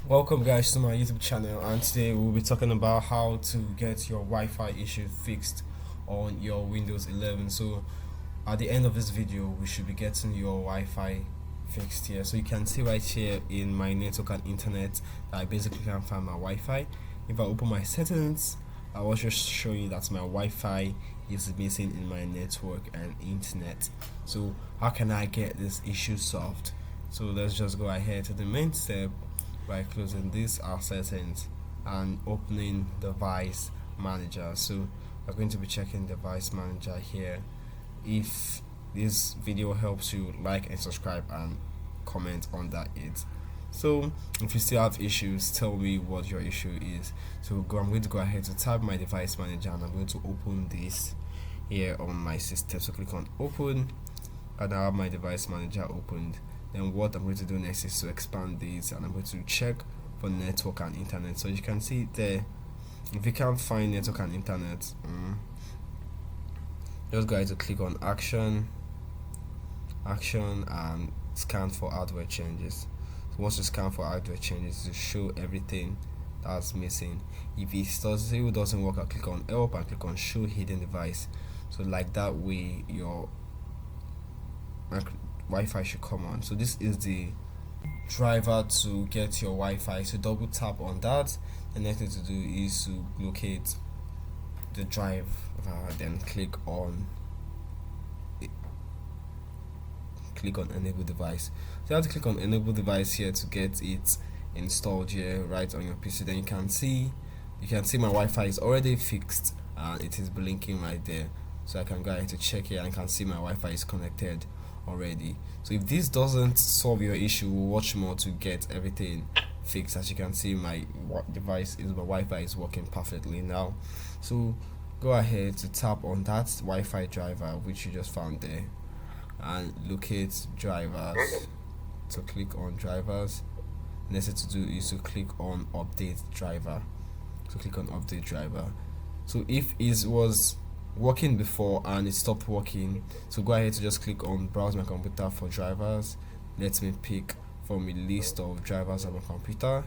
Welcome guys to my YouTube channel, and today we'll be talking about how to get your Wi-Fi issue fixed on your Windows 11. So at the end of this video we should be getting your Wi-Fi fixed here. So you can see right here in my network and internet that I basically can find my Wi-Fi. If I open my settings, I will just show you that my Wi-Fi is missing in my network and internet. So how can I get this issue solved? So let's just go ahead to the main step by closing this our settings and opening device manager. So we're going to be checking device manager here. If this video helps you, like and subscribe and comment under it. So if you still have issues, tell me what your issue is. So I'm going to go ahead to tab my device manager, and I'm going to open this here on my system. So click on open, and I have my device manager opened. Then what I'm going to do next is to expand this, and I'm going to check for network and internet. So you can see there, if you can't find network and internet, just go ahead to click on action and scan for hardware changes. So once you scan for hardware changes, to show everything that's missing. If it still doesn't work, I'll click on help and click on show hidden device. So like that way your Wi-Fi should come on. So this is the driver to get your Wi-Fi. So double tap on that. The next thing to do is to locate the drive, then click on enable device. So you have to click on enable device here to get it installed here right on your PC. Then you can see my Wi-Fi is already fixed and it is blinking right there. So I can go ahead to check here and I can see my Wi-Fi is connected already. So if this doesn't solve your issue, we'll watch more to get everything fixed. As you can see, my Wi-Fi is working perfectly now. So go ahead to tap on that Wi-Fi driver which you just found there and locate drivers. So click on drivers. Next thing to do is to click on update driver. So click on update driver. So if it was working before and it stopped working, so go ahead to just click on browse my computer for drivers. Let me pick from a list of drivers on my computer,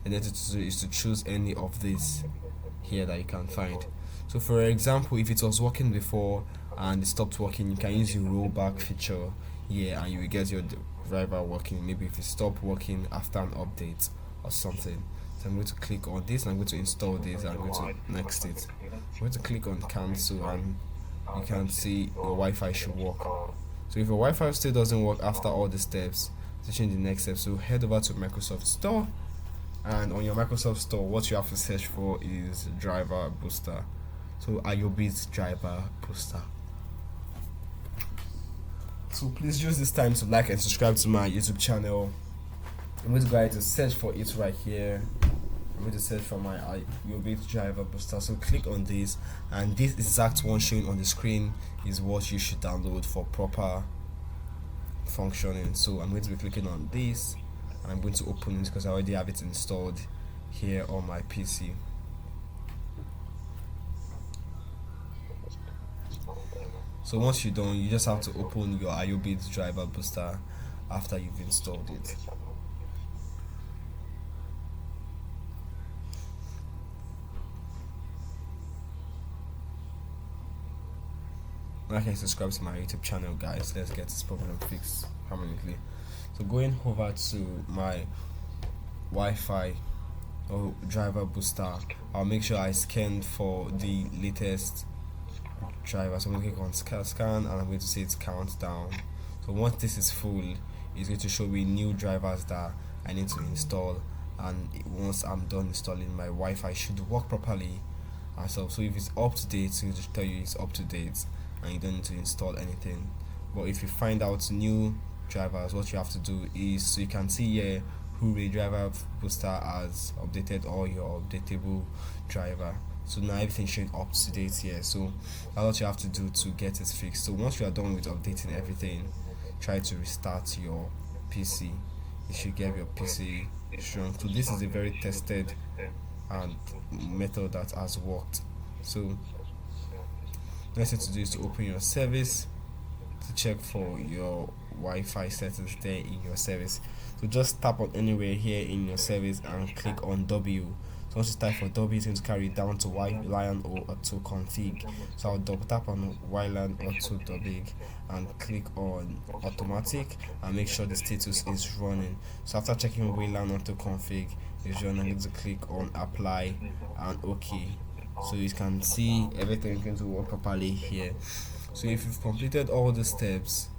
and then to do is to choose any of these here that you can find. So for example, if it was working before and it stopped working, you can use your rollback feature here and you will get your driver working. Maybe if it stopped working after an update or something. So I'm going to click on this and I'm going to install this and I'm going to next it. I'm going to click on cancel and you can see your Wi-Fi should work. So if your Wi-Fi still doesn't work after all the steps, to change the next step, so head over to Microsoft Store, and on your Microsoft Store what you have to search for is driver booster. So IOB's driver booster. So please use this time to like and subscribe to my YouTube channel. I'm going to go ahead to search for it right here. I'm going to search for my IOB driver booster. So click on this, and this exact one showing on the screen is what you should download for proper functioning. So I'm going to be clicking on this and I'm going to open it because I already have it installed here on my PC. So once you're done, you just have to open your IOB driver booster after you've installed it. Like and subscribe to my YouTube channel, guys. Let's get this problem fixed permanently. So going over to my Wi-Fi or driver booster, I'll make sure I scan for the latest driver. So I'm going to click on scan and I'm going to say it's countdown. So once this is full, it's going to show me new drivers that I need to install, and once I'm done installing, my Wi-Fi should work properly. So if it's up to date, so just tell you it's up to date and you don't need to install anything. But if you find out new drivers, what you have to do is, so you can see here Hooray driver booster has updated all your updatable driver. So now everything should up to date here. So that's what you have to do to get it fixed. So once you are done with updating everything, try to restart your PC. You should get your PC strong. So this is a very tested and method that has worked. So next thing to do is to open your service to check for your Wi-Fi settings there in your service. So just tap on anywhere here in your service and click on W. So once you type for W, it's going to carry down to WLAN AutoConfig. So I'll double tap on WLAN AutoConfig and click on automatic and make sure the status is running. So after checking WLAN AutoConfig is running, I'm going to click on apply and OK. So you can see everything is going to work properly here. So if you've completed all the steps,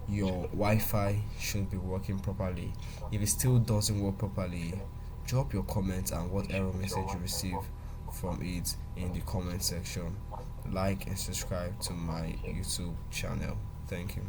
your Wi-Fi should be working properly. If it still doesn't work properly, drop your comments and what error message you receive from it in the comment section. Like and subscribe to my YouTube channel. Thank you.